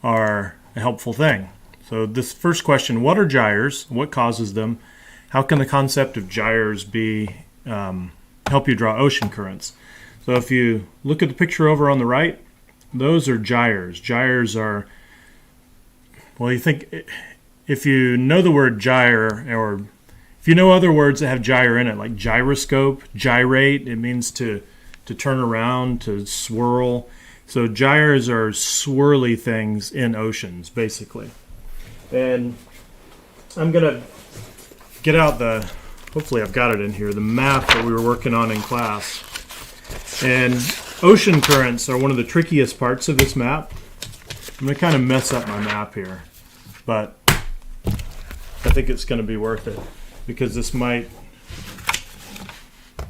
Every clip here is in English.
are a helpful thing. So this first question, what are gyres? What causes them? How can the concept of gyres help you draw ocean currents? So if you look at the picture over on the right, those are gyres. Gyres are, well, you think, if you know the word gyre, or if you know other words that have gyre in it, like gyroscope, gyrate, it means to turn around, to swirl. So gyres are swirly things in oceans, basically. And I'm going to get out hopefully I've got it in here, the map that we were working on in class. And ocean currents are one of the trickiest parts of this map. I'm going to kind of mess up my map here, but I think it's going to be worth it because this might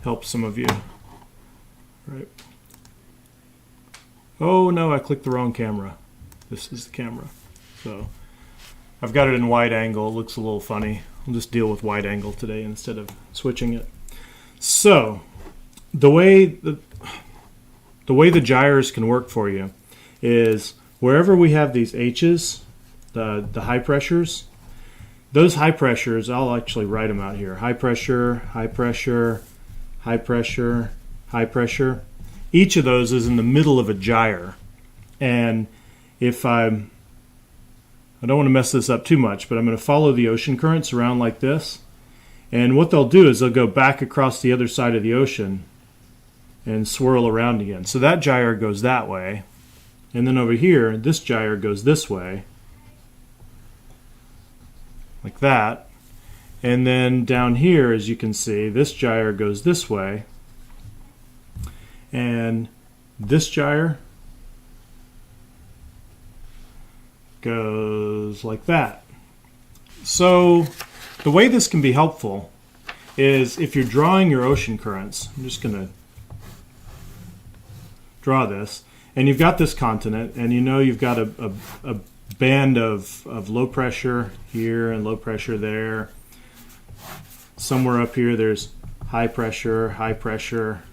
help some of you. Right. Oh no, I clicked the wrong camera. This is the camera. So I've got it in wide angle. It looks a little funny. I'll just deal with wide angle today instead of switching it. So the way the gyres can work for you is wherever we have these H's, the high pressures, those high pressures, I'll actually write them out here. High pressure, high pressure, high pressure, high pressure. Each of those is in the middle of a gyre. And if I don't want to mess this up too much, but I'm going to follow the ocean currents around like this. And what they'll do is they'll go back across the other side of the ocean and swirl around again. So that gyre goes that way. And then over here, this gyre goes this way. Like that. And then down here, as you can see, this gyre goes this way. And this gyre goes like that. So the way this can be helpful is if you're drawing your ocean currents, I'm just going to draw this, and you've got this continent, and you know you've got a band of low pressure here and low pressure there. Somewhere up here there's high pressure, high pressure.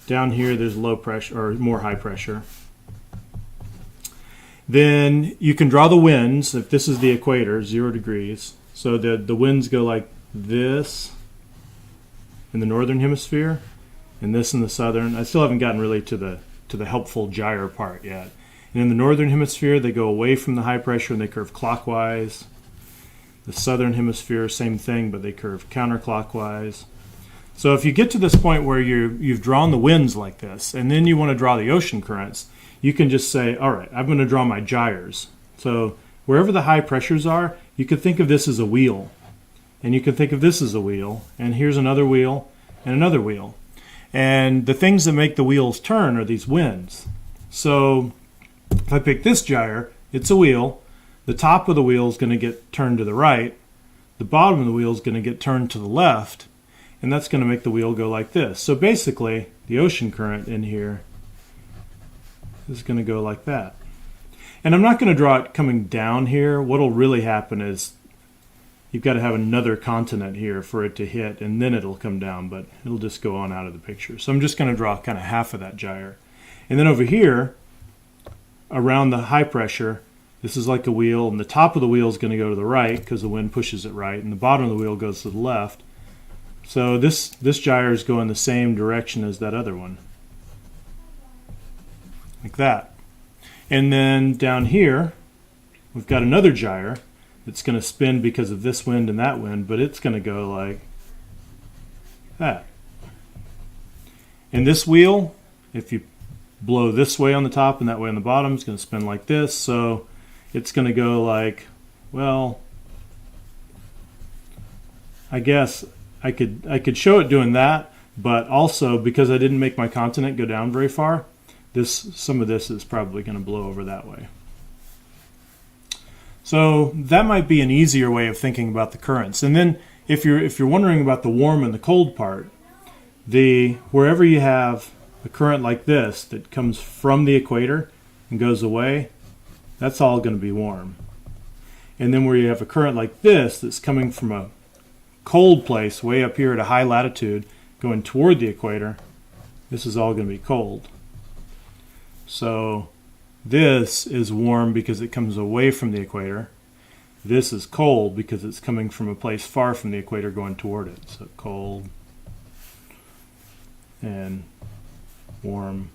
Down here there's low pressure, or more high pressure. Then you can draw the winds. If this is the equator, 0 degrees. So the winds go like this in the northern hemisphere, and this in the southern. I still haven't gotten really to the helpful gyre part yet. And in the northern hemisphere, they go away from the high pressure and they curve clockwise. The southern hemisphere, same thing, but they curve counterclockwise. So if you get to this point where you've drawn the winds like this, and then you want to draw the ocean currents, you can just say, all right, I'm going to draw my gyres. So wherever the high pressures are, you could think of this as a wheel. And you can think of this as a wheel. And here's another wheel and another wheel. And the things that make the wheels turn are these winds. So if I pick this gyre, it's a wheel. The top of the wheel is going to get turned to the right. The bottom of the wheel is going to get turned to the left. And that's going to make the wheel go like this. So basically, the ocean current in here is going to go like that. And I'm not going to draw it coming down here. What will really happen is you've got to have another continent here for it to hit, and then it'll come down, but it'll just go on out of the picture. So I'm just going to draw kind of half of that gyre. And then over here, around the high pressure, this is like a wheel, and the top of the wheel is going to go to the right because the wind pushes it right, and the bottom of the wheel goes to the left. So this gyre is going the same direction as that other one. Like that. And then down here, we've got another gyre that's going to spin because of this wind and that wind, but it's going to go like that. And this wheel, if you blow this way on the top and that way on the bottom, it's going to spin like this. So it's going to go like, well, I guess I could show it doing that, but also because I didn't make my continent go down very far, some of this is probably going to blow over that way. So that might be an easier way of thinking about the currents. And then if you're wondering about the warm and the cold part, wherever you have a current like this that comes from the equator and goes away, that's all going to be warm. And then where you have a current like this that's coming from a cold place way up here at a high latitude going toward the equator, this is all going to be cold. So this is warm because it comes away from the equator. This is cold because it's coming from a place far from the equator going toward it. So cold and warm.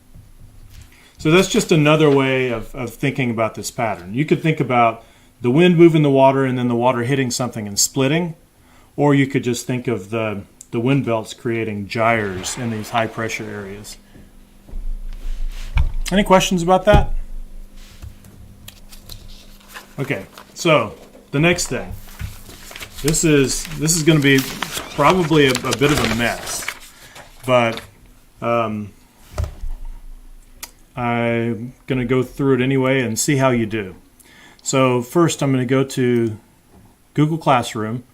So that's just another way of thinking about this pattern. You could think about the wind moving the water and then the water hitting something and splitting, or you could just think of the wind belts creating gyres in these high pressure areas. Any questions about that? Okay, so the next thing. This is going to be probably a bit of a mess, but I'm going to go through it anyway and see how you do. So first I'm going to go to Google Classroom,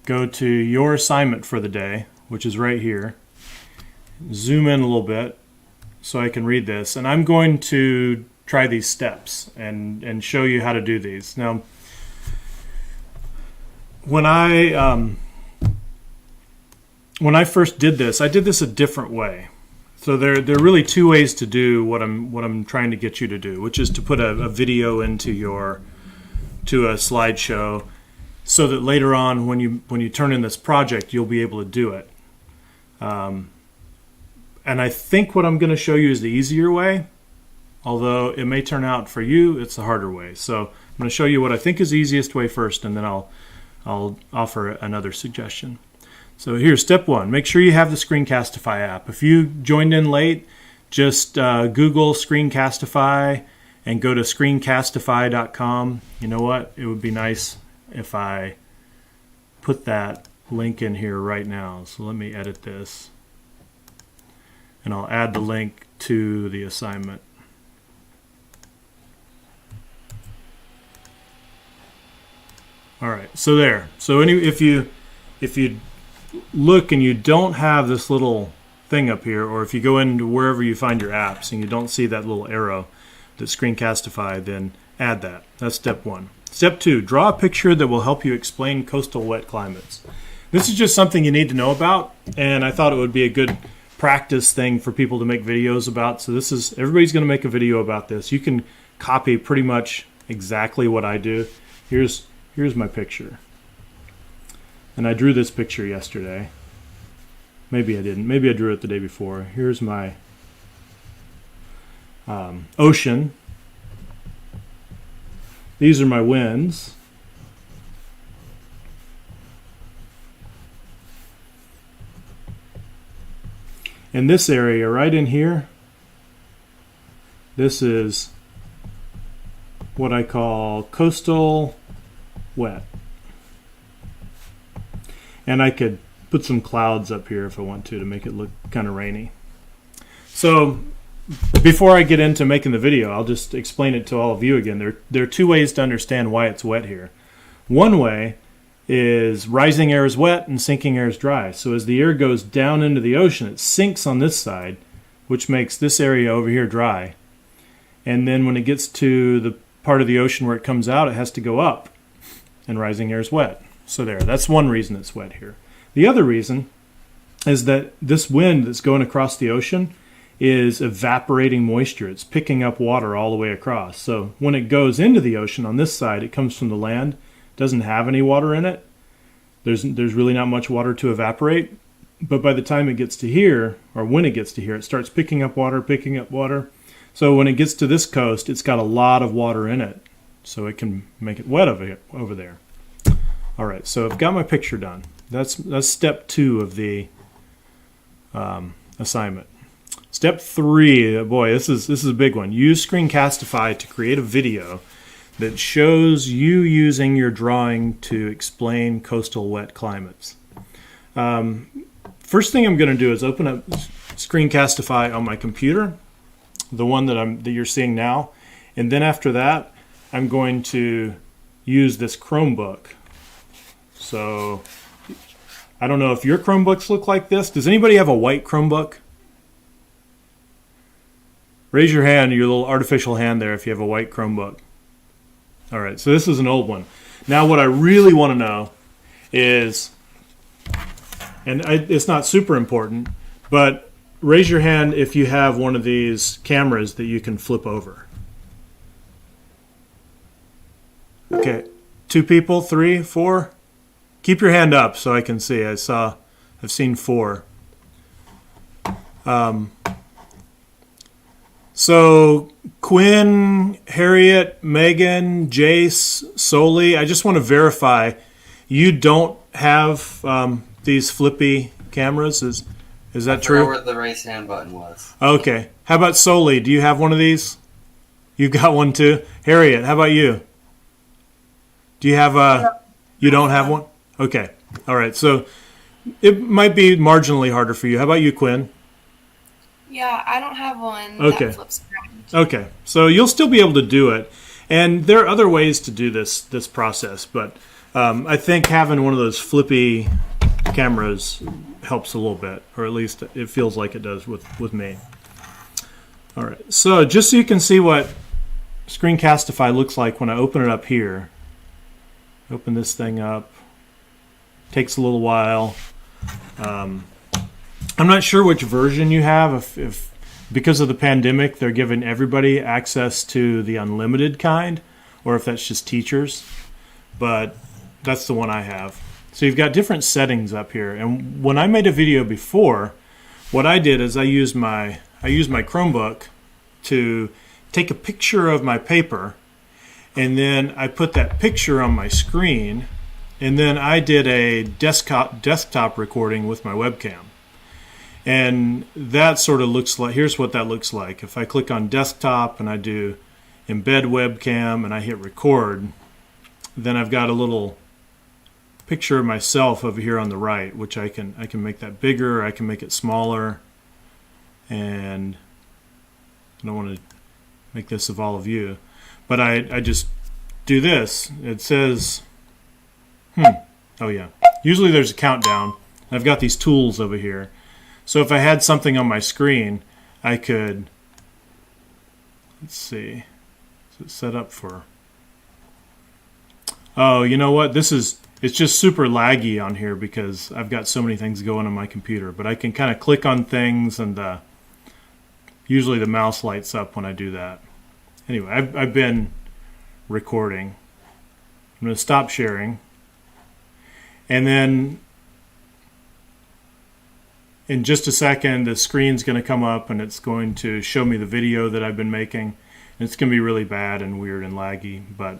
go to your assignment for the day, which is right here. Zoom in a little bit so I can read this. And I'm going to try these steps and show you how to do these. Now, when I first did this, I did this a different way. So there are really two ways to do what I'm trying to get you to do, which is to put a video into to a slideshow, so that later on when you turn in this project, you'll be able to do it. And I think what I'm going to show you is the easier way, although it may turn out for you it's the harder way. So I'm going to show you what I think is the easiest way first, and then I'll offer another suggestion. So here's step one. Make sure you have the Screencastify app. If you joined in late, just Google Screencastify and go to screencastify.com. You know what? It would be nice if I put that link in here right now. So let me edit this. And I'll add the link to the assignment. All right, so there. So if you look and you don't have this little thing up here, or if you go into wherever you find your apps and you don't see that little arrow that Screencastify, then add that. That's step one. Step two, draw a picture that will help you explain coastal wet climates. This is just something you need to know about, and I thought it would be a good practice thing for people to make videos about. So everybody's going to make a video about this. You can copy pretty much exactly what I do. Here's my picture. And I drew this picture yesterday. Maybe I didn't. Maybe I drew it the day before. Here's my ocean. These are my winds. And this area right in here, this is what I call coastal wet. And I could put some clouds up here if I want to make it look kind of rainy. So before I get into making the video, I'll just explain it to all of you again. There are two ways to understand why it's wet here. One way is rising air is wet and sinking air is dry. So as the air goes down into the ocean, it sinks on this side, which makes this area over here dry. And then when it gets to the part of the ocean where it comes out, it has to go up, and rising air is wet. So that's one reason it's wet here. The other reason is that this wind that's going across the ocean is evaporating moisture. It's picking up water all the way across. So when it goes into the ocean on this side, it comes from the land, doesn't have any water in it. There's really not much water to evaporate. But by the time it gets to here, or when it gets to here, it starts picking up water. So when it gets to this coast, it's got a lot of water in it. So it can make it wet over there. All right, so I've got my picture done. That's step two of the assignment. Step three, boy, this is a big one. Use Screencastify to create a video that shows you using your drawing to explain coastal wet climates. First thing I'm going to do is open up Screencastify on my computer, the one that you're seeing now, and then after that, I'm going to use this Chromebook. So I don't know if your Chromebooks look like this. Does anybody have a white Chromebook? Raise your hand, your little artificial hand there, if you have a white Chromebook. All right, so this is an old one. Now what I really want to know is, and it's not super important, but raise your hand if you have one of these cameras that you can flip over. Okay, 2 people, 3, 4. Keep your hand up so I can see. I've seen 4. So Quinn, Harriet, Megan, Jace, Soli, I just want to verify you don't have these flippy cameras. Is that true? I forgot where the raise hand button was. Okay. How about Soli? Do you have one of these? You've got one too? Harriet, how about you? Do you have you don't have one? Okay. All right. So it might be marginally harder for you. How about you, Quinn? Yeah, I don't have one Okay. that flips around. Okay. So you'll still be able to do it. And there are other ways to do this process, but I think having one of those flippy cameras helps a little bit, or at least it feels like it does with me. All right. So just so you can see what Screencastify looks like when I open it up here. Open this thing up. Takes a little while. I'm not sure which version you have. If because of the pandemic, they're giving everybody access to the unlimited kind, or if that's just teachers. But that's the one I have. So you've got different settings up here. And when I made a video before, what I did is I used my Chromebook to take a picture of my paper, and then I put that picture on my screen, and then I did a desktop recording with my webcam. And that sort of looks like, here's what that looks like. If I click on desktop and I do embed webcam and I hit record, then I've got a little picture of myself over here on the right, which I can make that bigger, I can make it smaller, and I don't want to make this of all of you, but I just do this. It says, oh yeah, usually there's a countdown. I've got these tools over here. So if I had something on my screen, I could, let's see, is it set up for, oh, you know what, it's just super laggy on here because I've got so many things going on my computer, but I can kind of click on things, and usually the mouse lights up when I do that. Anyway, I've been recording. I'm going to stop sharing, and then in just a second, the screen's going to come up and it's going to show me the video that I've been making. And it's going to be really bad and weird and laggy, but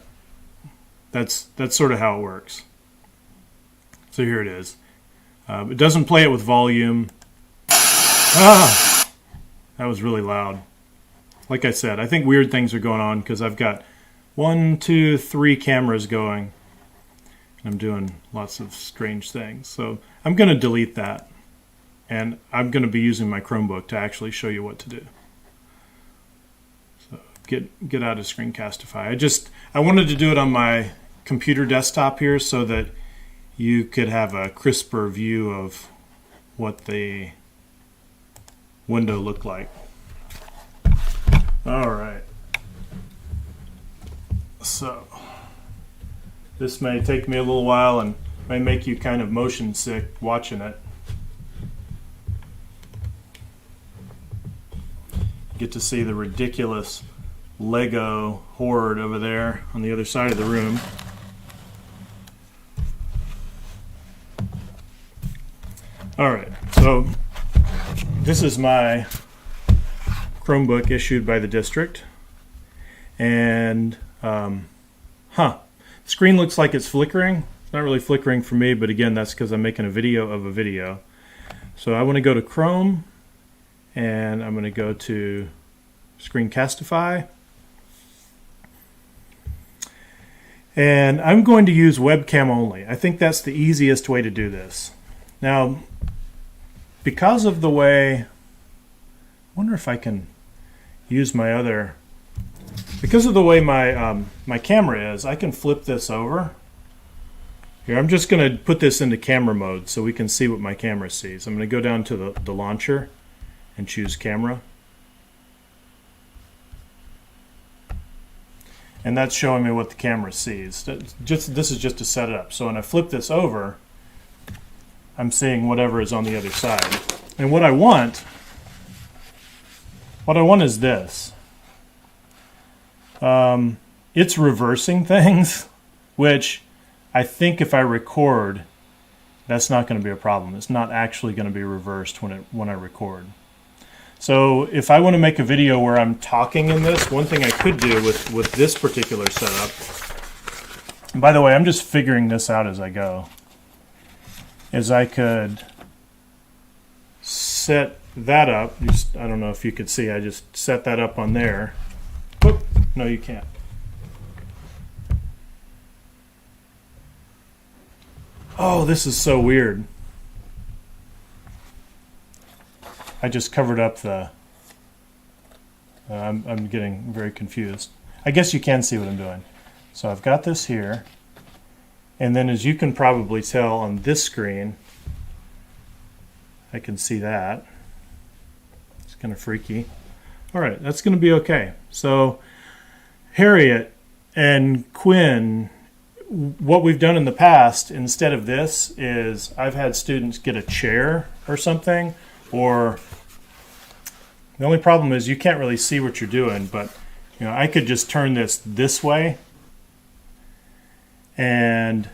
that's sort of how it works. So here it is. It doesn't play it with volume. That was really loud. Like I said, I think weird things are going on because I've got 1, 2, 3 cameras going. And I'm doing lots of strange things. So I'm going to delete that. And I'm going to be using my Chromebook to actually show you what to do. So get out of Screencastify. I wanted to do it on my computer desktop here so that you could have a crisper view of what the window looked like. All right. So this may take me a little while and may make you kind of motion sick watching it. Get to see the ridiculous Lego horde over there on the other side of the room. All right, so this is my Chromebook issued by the district, and the screen looks like it's flickering. It's not really flickering for me, but again, that's because I'm making a video of a video. So I want to go to Chrome, and I'm going to go to Screencastify. And I'm going to use webcam only. I think that's the easiest way to do this. Now, because of the way, I wonder if I can use my other, because of the way my camera is, I can flip this over. Here, I'm just going to put this into camera mode so we can see what my camera sees. I'm going to go down to the launcher and choose camera. And that's showing me what the camera sees. This is just to set it up. So when I flip this over, I'm seeing whatever is on the other side. And what I want What I want is this. It's reversing things, which I think if I record, that's not going to be a problem. It's not actually going to be reversed when I record. So if I want to make a video where I'm talking in this, one thing I could do with this particular setup, and by the way, I'm just figuring this out as I go, is I could set that up. I don't know if you could see, I just set that up on there. Whoop, no, you can't. Oh, this is so weird. I just covered up the... I'm getting very confused. I guess you can see what I'm doing. So I've got this here. And then as you can probably tell on this screen, I can see that. It's kind of freaky. All right, that's going to be okay. So Harriet and Quinn, what we've done in the past, instead of this, is I've had students get a chair or something, or the only problem is you can't really see what you're doing, but I could just turn this way and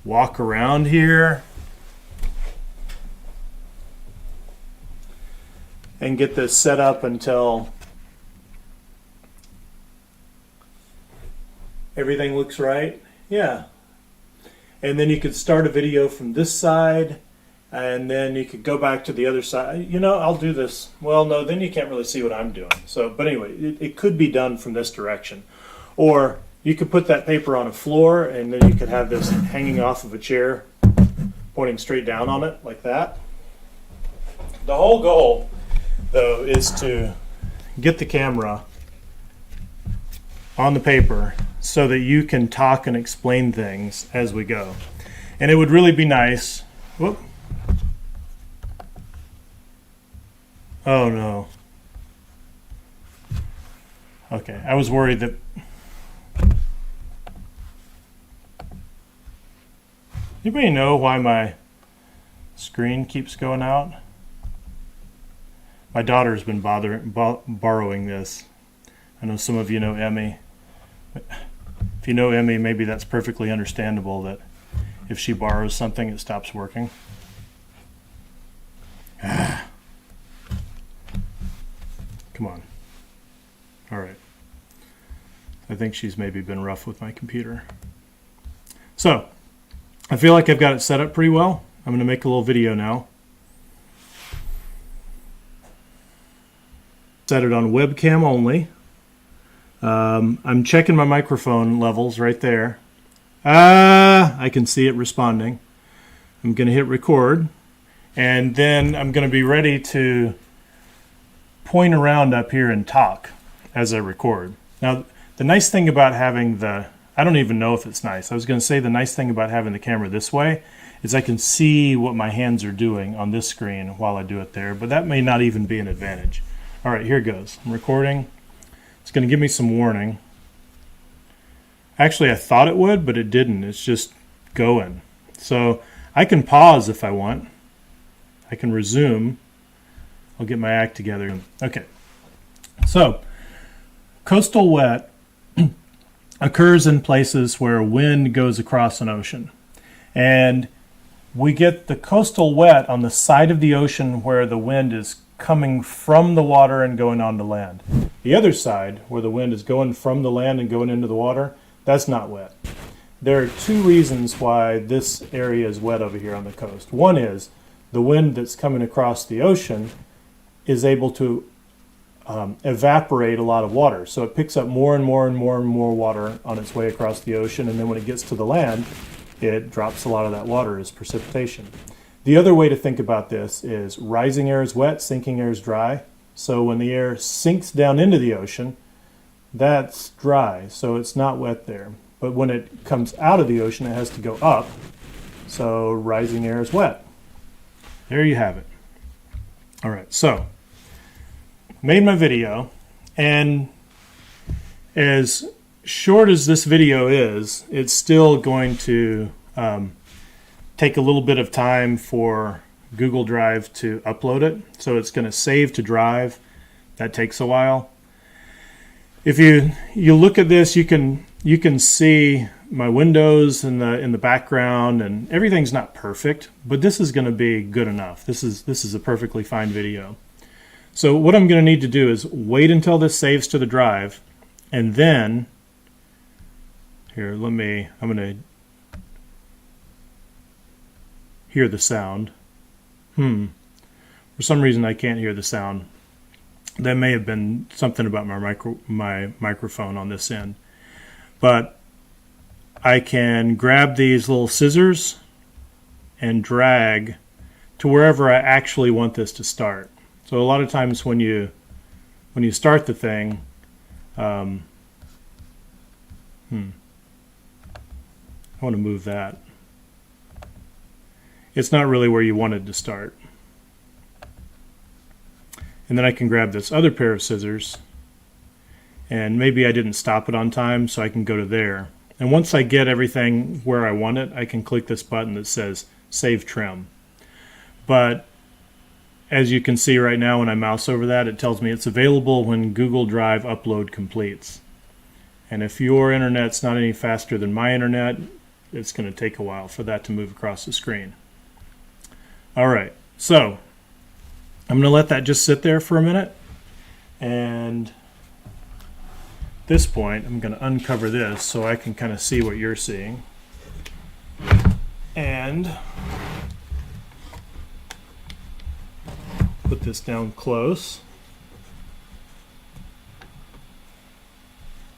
walk around here and get this set up until everything looks right. Yeah. And then you could start a video from this side, and then you could go back to the other side. I'll do this. Well, no, then you can't really see what I'm doing. So, but anyway, it could be done from this direction. Or you could put that paper on a floor, and then you could have this hanging off of a chair, pointing straight down on it, like that. The whole goal, though, is to get the camera on the paper so that you can talk and explain things as we go. And it would really be nice. Whoop. Oh no. Okay, I was worried that... Anybody know why my screen keeps going out? My daughter's been borrowing this. I know some of you know Emmy. If you know Emmy, maybe that's perfectly understandable that if she borrows something, it stops working. Come on. All right. I think she's maybe been rough with my computer. So, I feel like I've got it set up pretty well. I'm going to make a little video now. Set it on webcam only. I'm checking my microphone levels right there. I can see it responding. I'm going to hit record, and then I'm going to be ready to point around up here and talk as I record. Now, the nice thing about having I don't even know if it's nice. I was going to say the nice thing about having the camera this way is I can see what my hands are doing on this screen while I do it there, but that may not even be an advantage. All right, here goes. I'm recording. It's going to give me some warning. Actually, I thought it would, but it didn't. It's just going. So I can pause if I want. I can resume. I'll get my act together. Okay. So coastal wet occurs in places where wind goes across an ocean. And we get the coastal wet on the side of the ocean where the wind is coming from the water and going onto land. The other side, where the wind is going from the land and going into the water, that's not wet. There are two reasons why this area is wet over here on the coast. One is the wind that's coming across the ocean is able to evaporate a lot of water. So it picks up more and more and more and more water on its way across the ocean, and then when it gets to the land, it drops a lot of that water as precipitation. The other way to think about this is rising air is wet, sinking air is dry. So when the air sinks down into the ocean, that's dry, so it's not wet there. But when it comes out of the ocean, it has to go up, so rising air is wet. There you have it. All right, so made my video, and as short as this video is, it's still going to take a little bit of time for Google Drive to upload it. So it's going to save to Drive. That takes a while. If you look at this, you can see my windows in the background, and everything's not perfect, but this is going to be good enough. This is a perfectly fine video. So what I'm going to need to do is wait until this saves to the drive, and then here, I'm going to hear the sound. For some reason I can't hear the sound. That may have been something about my microphone on this end. But I can grab these little scissors and drag to wherever I actually want this to start. So a lot of times when you start the thing, I want to move that. It's not really where you want it to start. And then I can grab this other pair of scissors, and maybe I didn't stop it on time, so I can go to there. And once I get everything where I want it, I can click this button that says Save Trim. But as you can see right now, when I mouse over that, it tells me it's available when Google Drive upload completes. And if your internet's not any faster than my internet, it's going to take a while for that to move across the screen. All right, so I'm going to let that just sit there for a minute. And at this point, I'm going to uncover this so I can kind of see what you're seeing. And put this down close.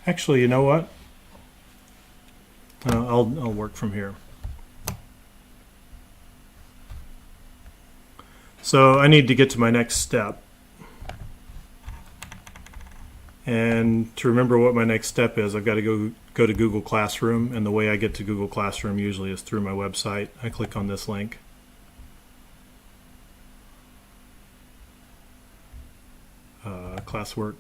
Actually, you know what? I'll work from here. So I need to get to my next step. And to remember what my next step is, I've got to go to Google Classroom, and the way I get to Google Classroom usually is through my website. I click on this link. Classwork.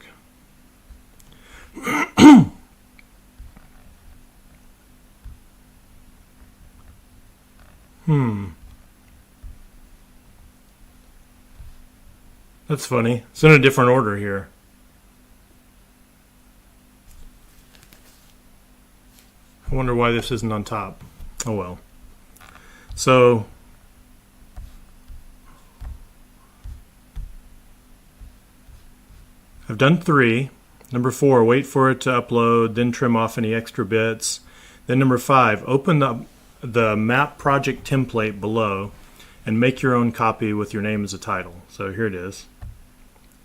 That's funny. It's in a different order here. I wonder why this isn't on top. Oh well. So I've done 3. Number 4, wait for it to upload, then trim off any extra bits. Then number 5, open the map project template below and make your own copy with your name as a title. So here it is.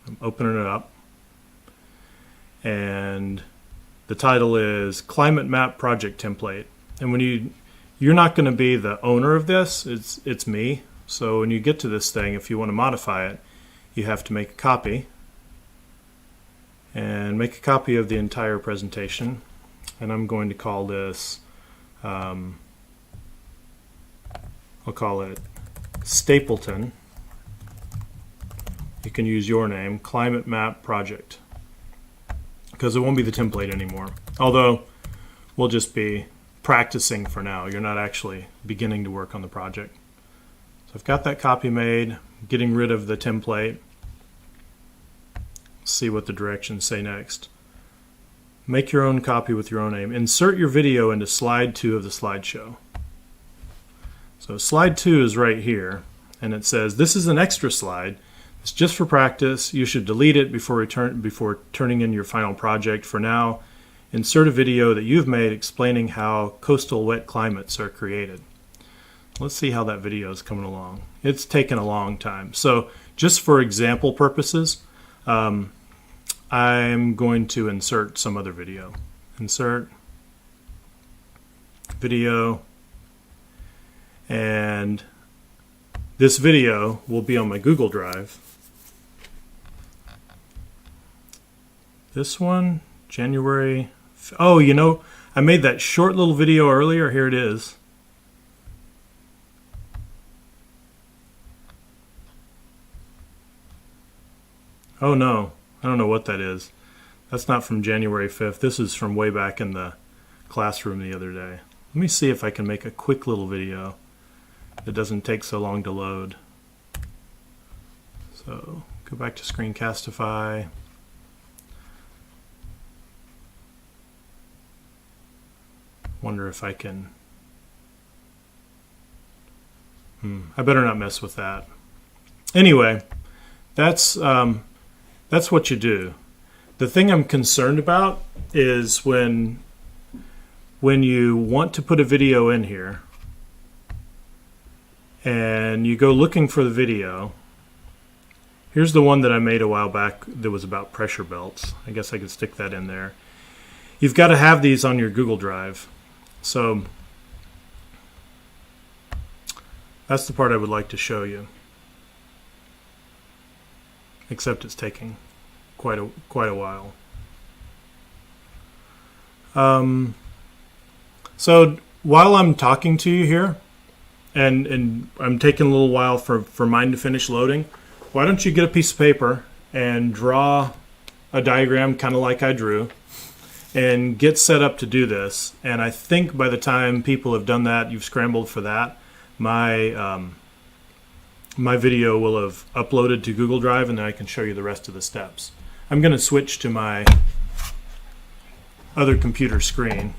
I'm opening it up. And the title is Climate Map Project Template. And when you're not going to be the owner of this, it's me. So when you get to this thing, if you want to modify it, you have to make a copy. And make a copy of the entire presentation. And I'm going to call this, I'll call it Stapleton. You can use your name, Climate Map Project, because it won't be the template anymore. Although we'll just be practicing for now. You're not actually beginning to work on the project. So I've got that copy made, getting rid of the template. See what the directions say next. Make your own copy with your own name. Insert your video into slide 2 of the slideshow. So slide 2 is right here, and it says this is an extra slide. It's just for practice. You should delete it before turning in your final project. For now, insert a video that you've made explaining how coastal wet climates are created. Let's see how that video is coming along. It's taken a long time. So just for example purposes, I'm going to insert some other video. Insert video, and this video will be on my Google Drive. This one, January. Oh, you know, I made that short little video earlier. Here it is. Oh no. I don't know what that is. That's not from January 5th. This is from way back in the classroom the other day. Let me see if I can make a quick little video that doesn't take so long to load. So go back to Screencastify. Wonder if I can. I better not mess with that. Anyway, that's what you do. The thing I'm concerned about is when you want to put a video in here and you go looking for the video. Here's the one that I made a while back that was about pressure belts. I guess I could stick that in there. You've got to have these on your Google Drive. So that's the part I would like to show you. Except it's taking quite a while. So while I'm talking to you here, and I'm taking a little while for mine to finish loading, why don't you get a piece of paper and draw a diagram kind of like I drew and get set up to do this. And I think by the time people have done that, you've scrambled for that, my video will have uploaded to Google Drive, and then I can show you the rest of the steps. I'm going to switch to my other computer screen.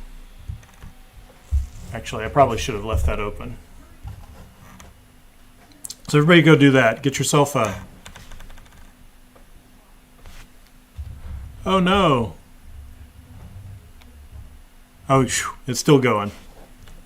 Actually, I probably should have left that open. So everybody go do that. Get yourself a... Oh no. Oh, it's still going.